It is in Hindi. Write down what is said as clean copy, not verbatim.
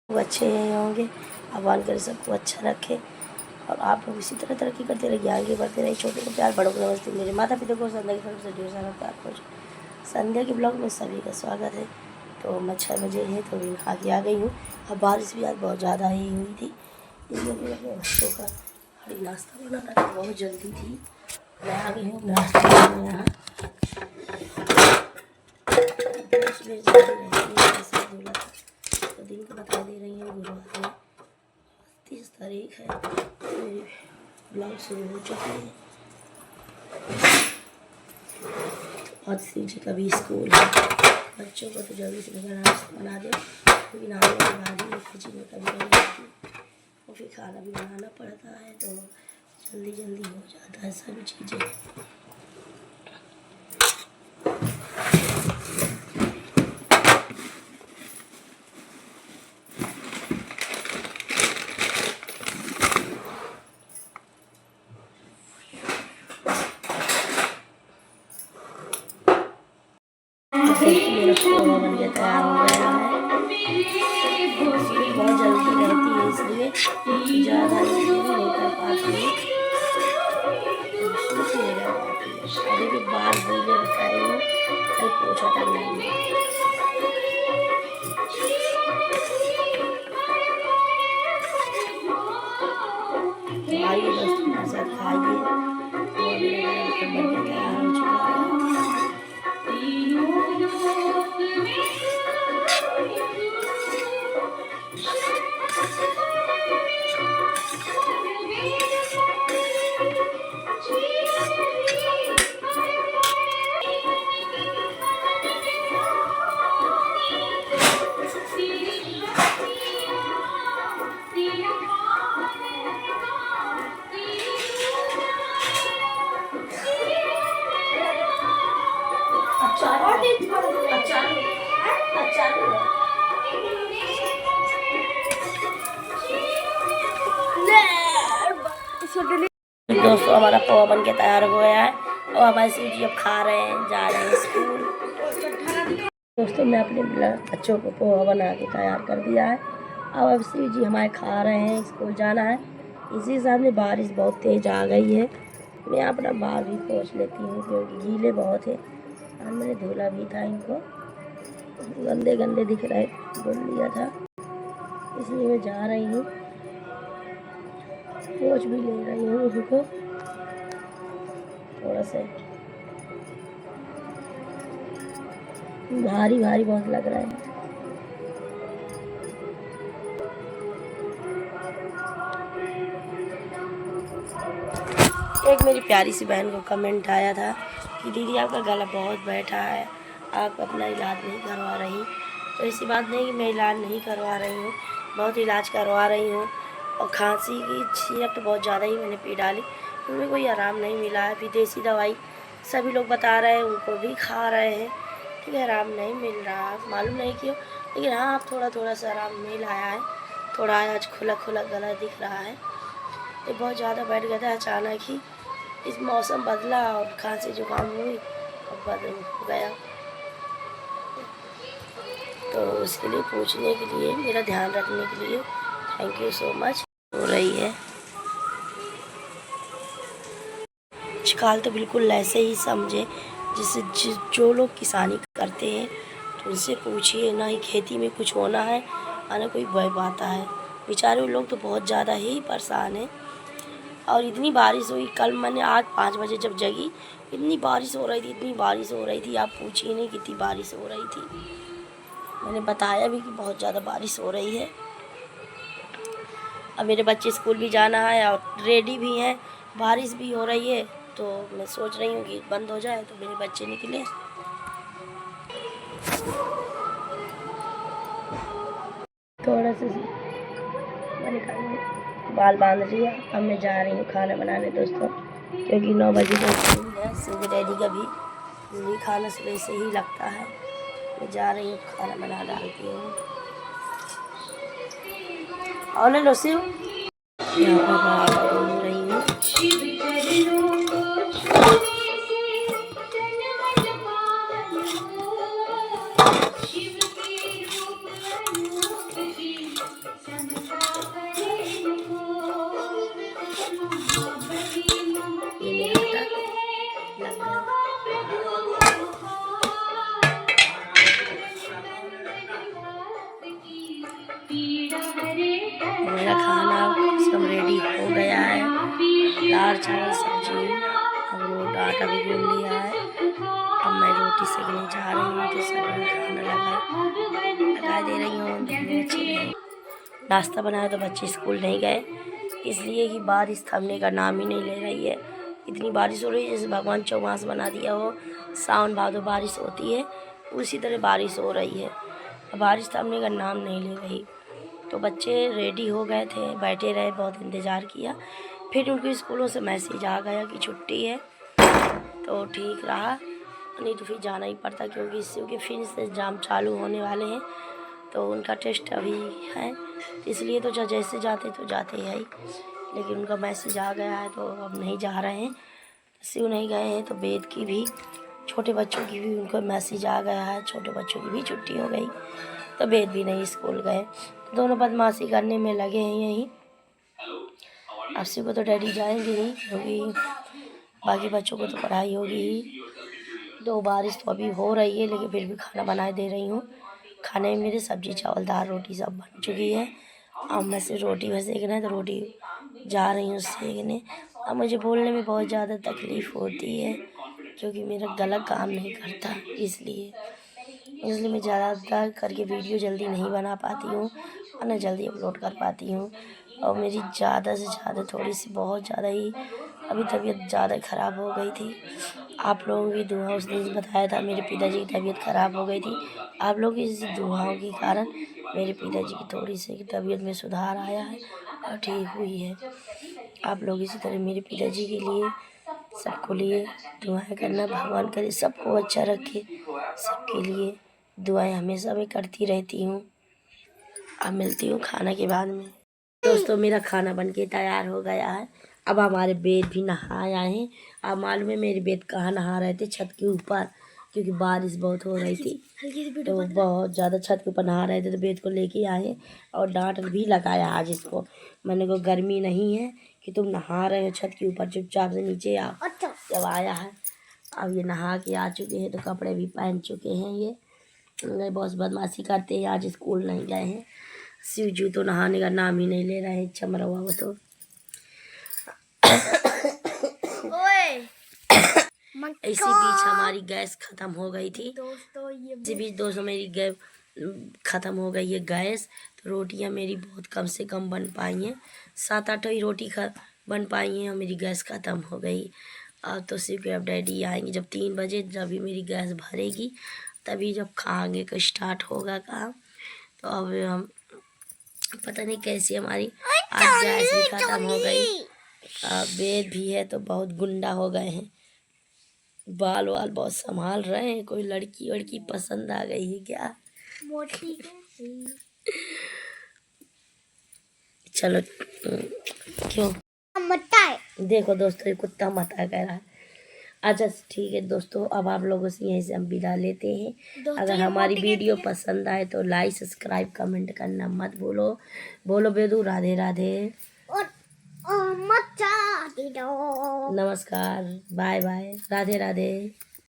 वो अच्छे होंगे। भगवान करे सबको अच्छा रखे और आप लोग इसी तरह तरक्की करते रहिए, आगे बढ़ते रहिए। छोटे को प्यार, बड़ों को नमस्ते। मेरे माता पिता को संध्या की तरफ से ढेर सारा प्यार पहुँचे। संध्या के ब्लॉग में सभी का स्वागत है। तो मैं 6 बजे है तो आगे आ गई हूँ। अब बारिश भी आज बहुत ज़्यादा ही हुई थी, इसलिए फिर अपने बच्चों का हरी नाश्ता बनाना था, बहुत जल्दी थी। मैं आ गई हूँ नाश्ता बनाने यहाँ। तो दिन को बता दे रही हूँ, गुरुवार है 30 तारीख है। मेरी ब्लॉग शुरू हो चुकी है। आज शिव जी का भी स्कूल है। बच्चों को तो जल्दी से बना दो, क्योंकि नहाने के बाद ही खिचड़ी में कभी नहीं होती और फिर खाना भी बनाना पड़ता है, तो जल्दी जल्दी हो जाता है सभी चीज़ें। मेरा पोहा बन के तैयार हो गया है। बहुत जल्दी रहती है इसलिए ज़्यादा नहीं कर पाती हूँ। अभी भी बाल गीले रखाए हूँ, अभी पोछा टंगा है। आइए दोस्तों मेरे साथ खाइए। पोहा मेरा बन के तैयार हो चुका है। दोस्तों हमारा पोहा बन के तैयार हो गया है और हमारे शिव जी अब खा रहे हैं, जा रहे हैं स्कूल। दोस्तों मैं अपने बच्चों को पोहा बना के तैयार कर दिया है। अब शिव जी हमारे खा रहे हैं, स्कूल जाना है। इसी साथ में बारिश बहुत तेज़ आ गई है। मैं अपना बाल भी पोंछ लेती हूँ क्योंकि गीले बहुत है और मैंने धुला भी था इनको, गंदे गंदे दिख रहे, धुल लिया था, इसलिए मैं जा रही हूँ, पोंछ भी ले रही हूँ उनको थोड़ा सा। भारी भारी बहुत लग रहा है। एक मेरी प्यारी सी बहन को कमेंट आया था कि दीदी आपका गला बहुत बैठा है, आप अपना इलाज नहीं करवा रही। तो ऐसी बात नहीं कि मैं इलाज नहीं करवा रही हूँ, बहुत इलाज करवा रही हूँ। और खांसी की सिरप तो बहुत ज़्यादा ही मैंने पी डाली, उनमें कोई आराम नहीं मिला है। विदेशी दवाई सभी लोग बता रहे हैं, उनको भी खा रहे हैं, ठीक है, आराम नहीं मिल रहा, मालूम नहीं क्यों। लेकिन हाँ अब थोड़ा थोड़ा सा आराम मिल आया है, थोड़ा आज खुला खुला गला दिख रहा है। ये बहुत ज़्यादा बैठ गया था अचानक ही, इस मौसम बदला और खांसी जुकाम हुई और बदल गया। तो उसके लिए पूछने के लिए, मेरा ध्यान रखने के लिए थैंक यू सो मच। हो रही है आजकल तो बिल्कुल ऐसे ही समझे जैसे जो लोग किसानी करते हैं तो उनसे पूछिए ना ही खेती में कुछ होना है ना कोई बह पाता है। बेचारे लोग तो बहुत ज़्यादा ही परेशान हैं। और इतनी बारिश हुई कल, मैंने आज 5 बजे जब जगी, इतनी बारिश हो रही थी, इतनी बारिश हो रही थी, आप पूछिए नहीं कितनी बारिश हो रही थी। मैंने बताया भी कि बहुत ज़्यादा बारिश हो रही है। अब मेरे बच्चे स्कूल भी जाना है और रेडी भी हैं, बारिश भी हो रही है, तो मैं सोच रही हूँ कि बंद हो जाए तो मेरे बच्चे निकले। थोड़ा सा मैंने बाल बांध लिया, अब मैं जा रही हूँ खाना बनाने दोस्तों, क्योंकि 9 बजे तो स्कूल है। सुबह डैडी का भी खाना सुबह से ही लगता है। मैं जा रही हूँ खाना बना डालती हूँ। और ले लो शिव, यहाँ पर घूम रही हूँ। मेरा खाना सब रेडी हो गया है। दाल चावल सब्जी और आटा भी गूंद लिया है। अब मैं रोटी सेकने जा रही हूँ तो सब खाना लगा दे रही हूँ। नाश्ता बनाया तो बच्चे स्कूल नहीं गए, इसलिए कि बारिश थमने का नाम ही नहीं ले रही है। इतनी बारिश हो रही है जैसे भगवान चौमास बना दिया हो। सावन भादो बारिश होती है उसी तरह बारिश हो रही है। बारिश थमने का नाम नहीं ले रही। तो बच्चे रेडी हो गए थे, बैठे रहे, बहुत इंतज़ार किया। फिर उनके स्कूलों से मैसेज आ गया कि छुट्टी है, तो ठीक रहा, नहीं तो फिर जाना ही पड़ता, क्योंकि इससे फिर से एग्ज़ाम चालू होने वाले हैं। तो उनका टेस्ट अभी है, इसलिए तो जैसे जाते तो जाते हैं ही, लेकिन उनका मैसेज आ गया है तो अब नहीं जा रहे हैं। शिव नहीं गए हैं तो वेद की भी, छोटे बच्चों की भी उनको मैसेज आ गया है, छोटे बच्चों की भी छुट्टी हो गई, तो वेद भी नहीं स्कूल गए। तो दोनों बदमाशी करने में लगे हैं यहीं। अब शिव को तो डैडी जाएंगे ही, क्योंकि बाकी बच्चों को तो पढ़ाई होगी ही। तो बारिश तो अभी हो रही है, लेकिन फिर भी खाना बना दे रही हूँ। खाने में मेरे सब्जी चावल दाल रोटी सब बन चुकी है। अब मैं से रोटी बस सेकना है तो रोटी जा रही हूँ सेकने। अब मुझे बोलने में बहुत ज़्यादा तकलीफ़ होती है, क्योंकि मेरा गला काम नहीं करता, इसलिए मैं ज़्यादा करके वीडियो जल्दी नहीं बना पाती हूँ और न जल्दी अपलोड कर पाती हूँ। और मेरी ज़्यादा से ज़्यादा थोड़ी सी बहुत ज़्यादा ही अभी तबीयत ज़्यादा ख़राब हो गई थी। आप लोगों की दुआ, उस दिन बताया था मेरे पिताजी की तबीयत ख़राब हो गई थी। आप लोगों की इसी दुआओं के कारण मेरे पिताजी की थोड़ी सी तबीयत में सुधार आया है और ठीक हुई है। आप लोग इसी तरह मेरे पिताजी के लिए, सबको लिए दुआएं करना। भगवान करे सबको अच्छा रखे, सबके लिए दुआएं हमेशा मैं करती रहती हूँ। अब मिलती हूँ खाना के बाद में। दोस्तों, मेरा खाना बनके तैयार हो गया है। अब हमारे बेद भी नहा आए हैं। अब मालूम है मेरे बेद कहाँ नहा रहे थे? छत के ऊपर, क्योंकि बारिश बहुत हो रही थी तो बहुत ज़्यादा छत के ऊपर नहा रहे थे। तो बेद को लेके आए और डांट भी लगाया आज इसको। मैंने को गर्मी नहीं है कि तुम नहा रहे हो छत के ऊपर, चुपचाप से नीचे आओ। जब आया है, अब ये नहा के आ चुके हैं तो कपड़े भी पहन चुके हैं। ये बहुत बदमाशी करते हैं, आज स्कूल नहीं गए हैं। शिवजू तो नहाने का नाम ही नहीं ले रहे हैं, चमरा हुआ वो तो। इसी बीच हमारी गैस खत्म हो गई थी। इसी बीच दोस्तों मेरी गैस खत्म हो गई है गैस। तो रोटियां मेरी बहुत कम से कम बन पाई हैं, 7-8 ही रोटी बन पाई हैं और मेरी गैस खत्म हो गई। अब तो सिर्फ अब डैडी आएंगे जब 3 बजे, जब भी मेरी गैस भरेगी तभी जब खाएंगे का स्टार्ट होगा काम। तो अब हम पता नहीं कैसी हमारी आज गैस भी खत्म हो गई। बेद भी है तो बहुत गुंडा हो गए हैं, बाल वाल बहुत संभाल रहे हैं। कोई लड़की वड़की पसंद आ गई है क्या? मोटी चलो क्यों मता है? देखो दोस्तों, ये कुत्ता मता कह रहा है। अच्छा ठीक है दोस्तों, अब आप लोगों से यहीं से हम विदा लेते हैं। अगर हमारी वीडियो पसंद आए तो लाइक सब्सक्राइब कमेंट करना मत बोलो। बोलो बेदू राधे राधे, नमस्कार, बाय बाय, राधे राधे।